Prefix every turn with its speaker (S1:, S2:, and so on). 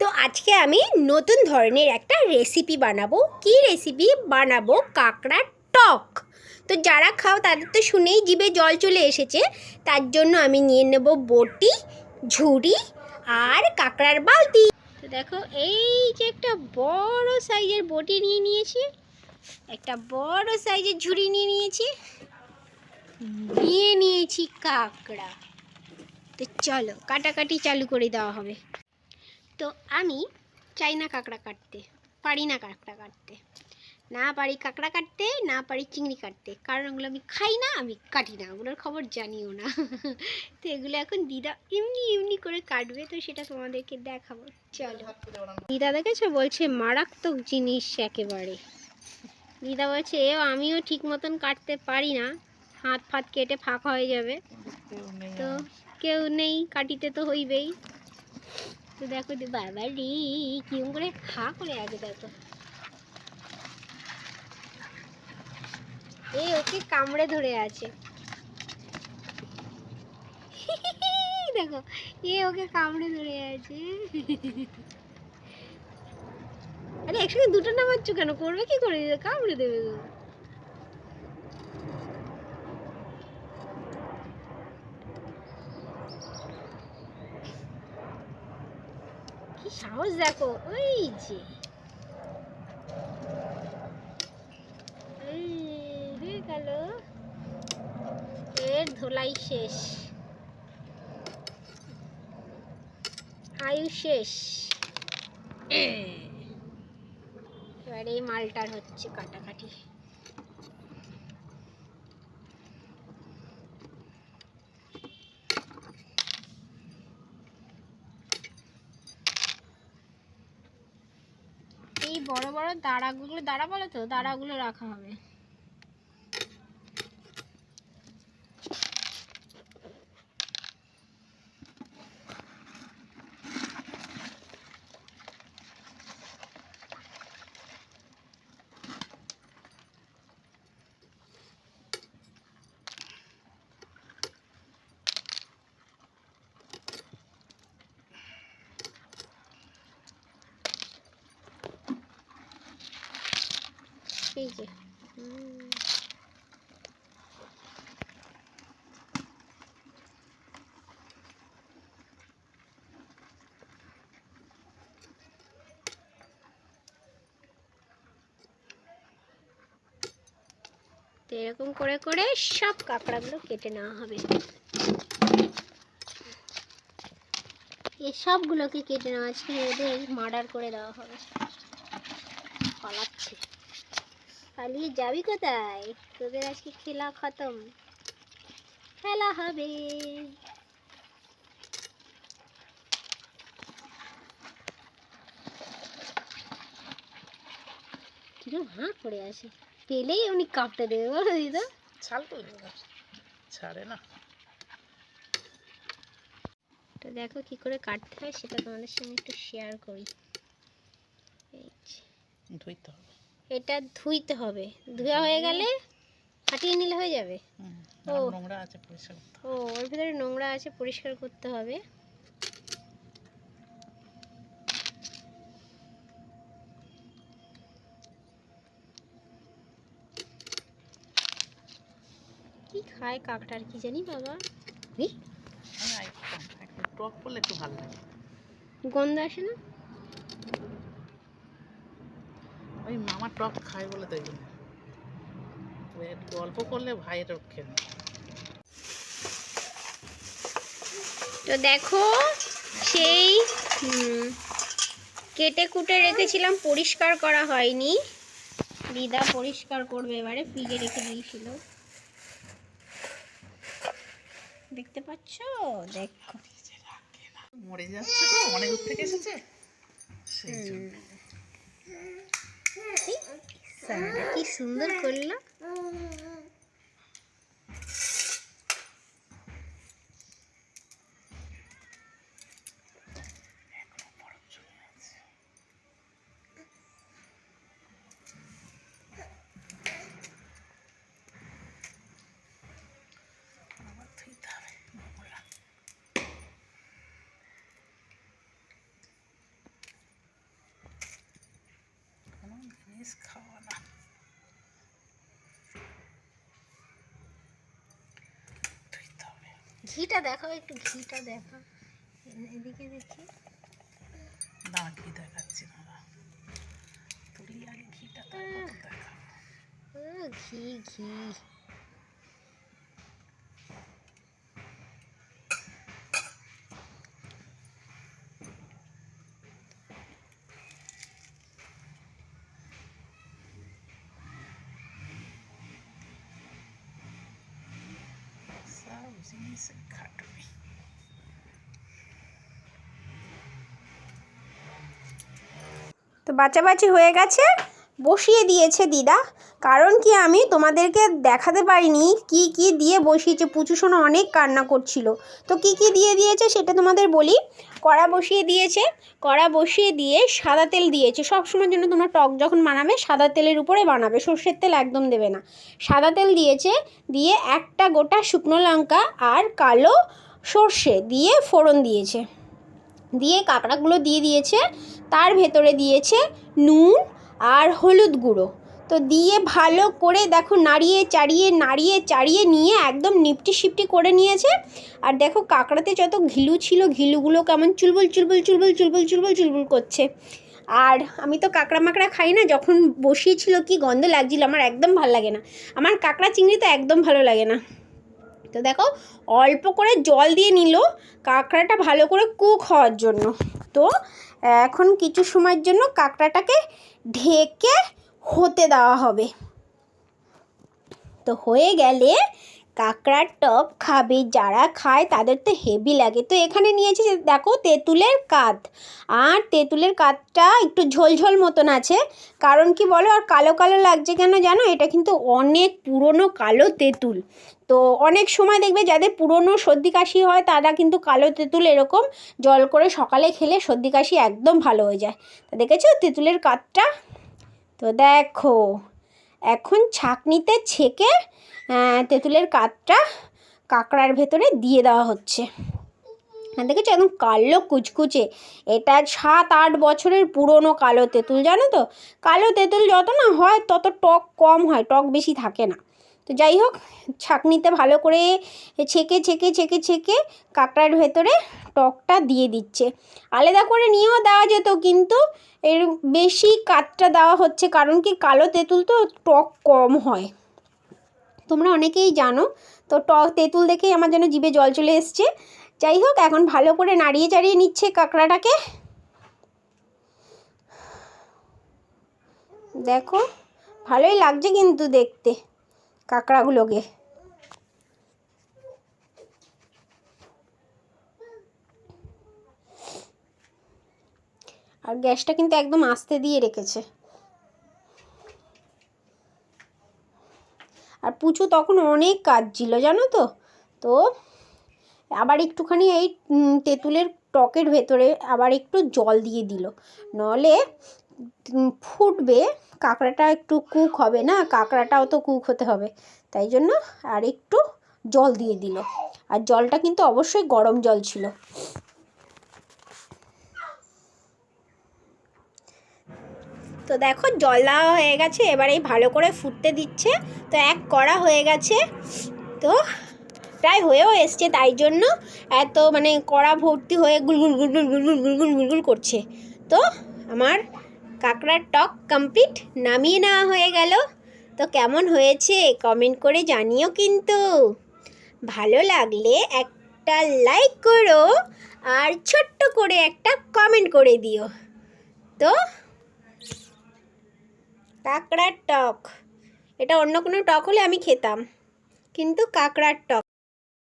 S1: তো আজকে আমি নতুন ধরনের একটা রেসিপি বানাবো। কি রেসিপি বানাবো? কাঁকড়ার টক। তো যারা খাও তাদের তো শুনেই জিভে জল চলে এসেছে। তার জন্য আমি নিয়ে নেব বটি, ঝুড়ি আর কাঁকড়ার বালতি। তো দেখো, এই যে একটা বড় সাইজের বটি নিয়ে নিয়েছি, একটা বড় সাইজের ঝুড়ি নিয়ে নিয়েছি কাঁকড়া। তো চলো কাটাকাটি চালু করে দেওয়া হবে। তো আমি চাই না কাঁকড়া কাটতে, পারি না কাঁকড়া কাটতে, না পারি কাঁকড়া কাটতে, না পারি চিংড়ি কাটতে, কারণ ওগুলো আমি খাই না, আমি কাটি না, ওগুলোর খবর জানিও না। তো এগুলো এখন দিদা এমনি এমনি করে কাটবে, তো সেটা তোমাদেরকে দেখাবো। চলো। দিদা দেখেছো, বলছে মারাত্মক জিনিস একেবারে। দিদা বলছে আমিও ঠিক মতন কাটতে পারি না, হাত ফাত কেটে ফাঁকা হয়ে যাবে। তো কেউ নেই, কাটিতে তো হইবেই। তো দেখো বাবা রে, কিরম করে হা করে আছে দেখো। ওকে কামড়ে ধরে আছে। দেখো, ওকে কামড়ে ধরে আছে। আরে একসঙ্গে দুটো নামাচ্ছ কেন? করবে কি করে, কামড়ে দেবে তো। কি সাহস দেখো, ওই যে হয়ে গেল, এর ধোলাই শেষ, আয়ু শেষ। এবার এই মালটার হচ্ছে কাটাকাটি। এই বড় বড় দাঁড়াগুলো, দাঁড়া বলো তো, দাঁড়াগুলো রাখা হবে। এই যে তো এরকম করে করে সব কাঁকড়াগুলো কেটে নেওয়া হবে। এই সবগুলোকে কেটে নেওয়া, আজকে ওদের মার্ডার করে দেওয়া হবে। পালাচ্ছে, পালিয়ে যাবি কোথায়? তোদের আজকে খেলা খতম, খেলা হবে। কিরম হাঁ করে আসে, পেলেই উনি কাঁপতে দেবে, বলো দিদা।
S2: ছাল তো ছাড়ে না।
S1: তো দেখো কি করে কাটতে হয় সেটা তোমাদের সঙ্গে একটু শেয়ার করি।
S2: ধুইতে হবে,
S1: এটা ধুইতে হবে, ধোয়া হয়ে গেলে ফাটিয়ে নিলে হয়ে যাবে। ও
S2: নোংরা আছে, পরিষ্কার করতে হবে।
S1: ওর ভিতরে নোংরা আছে, পরিষ্কার করতে হবে। কি খায় কাকটার কি জানি বাবা,
S2: টক করলে একটু ভালো লাগে,
S1: গন্ধ আসে না।
S2: ওই মামা টক খায় বলে তাই জন্য গল্প করলে ভাইয়ের রক্ষে নেই।
S1: তো দেখো, সেই কেটে কুটে রেখেছিলাম, পরিষ্কার করা হয়নি, দিদা পরিষ্কার করবে এবারে, ফ্রিজে রেখে দিয়েছিল, দেখতে পাচ্ছ। দেখো
S2: মরে যাচ্ছে তো, অনেক দূর থেকে এসেছে সেই জন্য।
S1: কি সুন্দর করলো।
S2: জিনিস খাওয়া না।
S1: ঘিটা দেখো, একটু ঘিটা দেখো, এদিকে দেখি।
S2: না, ঘি দেখাচ্ছি না, তুলি আগে ঘিটা তারপর দেখাবো।
S1: ঘি ঘি
S2: সব জিনিসের খাটুনি।
S1: তো বাঁচাবাচি হয়ে গেছে, বসিয়ে দিয়েছে দিদা। কারণ কি আমি তোমাদেরকে দেখাতে পারিনি কি কি দিয়ে বসিয়েছে। পুচু সোনা অনেক কান্না করছিল, তো কি কি দিয়ে দিয়েছে সেটা তোমাদের বলি। কড়া বসিয়ে দিয়েছে, কড়া বসিয়ে দিয়ে সাদা তেল দিয়েছে। সব সময়ের জন্য তোমরা টক যখন বানাবে সাদা তেলের উপরে বানাবে, সর্ষের তেল একদম দেবে না। সাদা তেল দিয়েছে, দিয়ে একটা গোটা শুকনো লঙ্কা আর কালো সর্ষে দিয়ে ফোড়ন দিয়েছে, দিয়ে কাঁকড়াগুলো দিয়ে দিয়েছে। তার ভেতরে দিয়েছে নুন আর হলুদ গুঁড়ো। তো দিয়ে ভালো করে দেখো নাড়িয়ে চাড়িয়ে নিয়ে একদম নিপটি সিপটি করে নিয়েছে। আর দেখো কাঁকড়াতে যত ঘিলু ছিল, ঘিলুগুলো কেমন চুলবুল চুলবুল চুলবুল চুলবুল চুলবুল চুলবুল করছে। আর আমি তো কাঁকড়া মাকড়া খাই না, যখন বসিয়েছিল কি গন্ধ লাগছিল, আমার একদম ভালো লাগে না। আমার কাঁকড়া চিংড়ি তো একদম ভালো লাগে না। তো দেখো অল্প করে জল দিয়ে নিল কাঁকড়াটা ভালো করে কুক হওয়ার জন্য। তো এখন কিছু সময়ের জন্য কাঁকড়াটাকে ঢেকে হতে দেওয়া হবে। তো হয়ে গেলে কাঁকড়ার টক খাবে যারা খায় তাদের তো হেভি লাগে। তো এখানে নিয়েছি দেখো তেঁতুলের কাত, আর তেঁতুলের কাতটা একটু ঝোলঝোল মতন আছে। কারণ কি বলো, আর কালো কালো লাগছে কেন জানো? এটা কিন্তু অনেক পুরনো কালো তেঁতুল। তো অনেক সময় দেখবে যাদের পুরনো সর্দি কাশি হয় তারা কিন্তু কালো তেঁতুল এরকম জল করে সকালে খেলে সর্দি কাশি একদম ভালো হয়ে যায়। তো দেখেছো তেঁতুলের কাতটা? তো দেখো এখন ছাঁকনিতে ছেঁকে তেঁতুলের কাতটা কাঁকড়ার ভেতরে দিয়ে দেওয়া হচ্ছে। দেখেছো একদম কালো কুচকুচে। এটা 7-8 বছরের পুরনো কালো তেঁতুল, জানো তো? কালো তেঁতুল যত না হয় তত টক কম হয়, টক বেশি থাকে না। তো যাই হোক, ছাঁকনিতে ভালো করে ছেঁকে কাঁকড়ার ভেতরে টকটা দিয়ে দিচ্ছে। আলাদা করে নিয়েও দেওয়া যেত, কিন্তু এর বেশি কাতটা দেওয়া হচ্ছে কারণ কি কালো তেঁতুল তো টক কম হয়, তোমরা অনেকেই জানো। তো টক তেঁতুল দেখেই আমার যেন জিভে জল চলে এসছে। যাই হোক, এখন ভালো করে নাড়িয়ে চাড়িয়ে নিচ্ছে কাঁকড়াটাকে। দেখো ভালোই লাগছে কিন্তু দেখতে কাঁকড়াগুলোকে। আর গ্যাসটা কিন্তু একদম আস্তে দিয়ে রেখেছে। আর পুচু তখন অনেক কাজ ছিল, জানো তো? তো আবার একটুখানি এই তেঁতুলের টকের ভেতরে আবার একটু জল দিয়ে দিল, নলে ফুটবে, কাঁকড়াটা একটু কুক হবে না, কাঁকড়াটাও তো কুক হতে হবে, তাই জন্য আর একটু জল দিয়ে দিল। আর জলটা কিন্তু অবশ্যই গরম জল ছিল। তো দেখো জল দেওয়া হয়ে গেছে, এবারে ভালো করে ফুটতে দিচ্ছে। তো এক কড়া হয়ে গেছে, তো প্রায় হয়েও এসছে, তাই জন্য এত মানে কড়া ভর্তি হয়ে গুলগুল গুলগুল গুলগুল গুলগুল গুলগুল করছে। তো আমার কাঁকড়ার টক কমপ্লিট, নামিয়ে নেওয়া হয়ে গেল। তো কেমন হয়েছে কমেন্ট করে জানিও কিন্তু। ভালো লাগলে একটা লাইক করো আর ছোট্ট করে একটা কমেন্ট করে দিও। তো কাঁকড়ার টক, এটা অন্য কোনো টক হলে আমি খেতাম, কিন্তু কাঁকড়ার টক।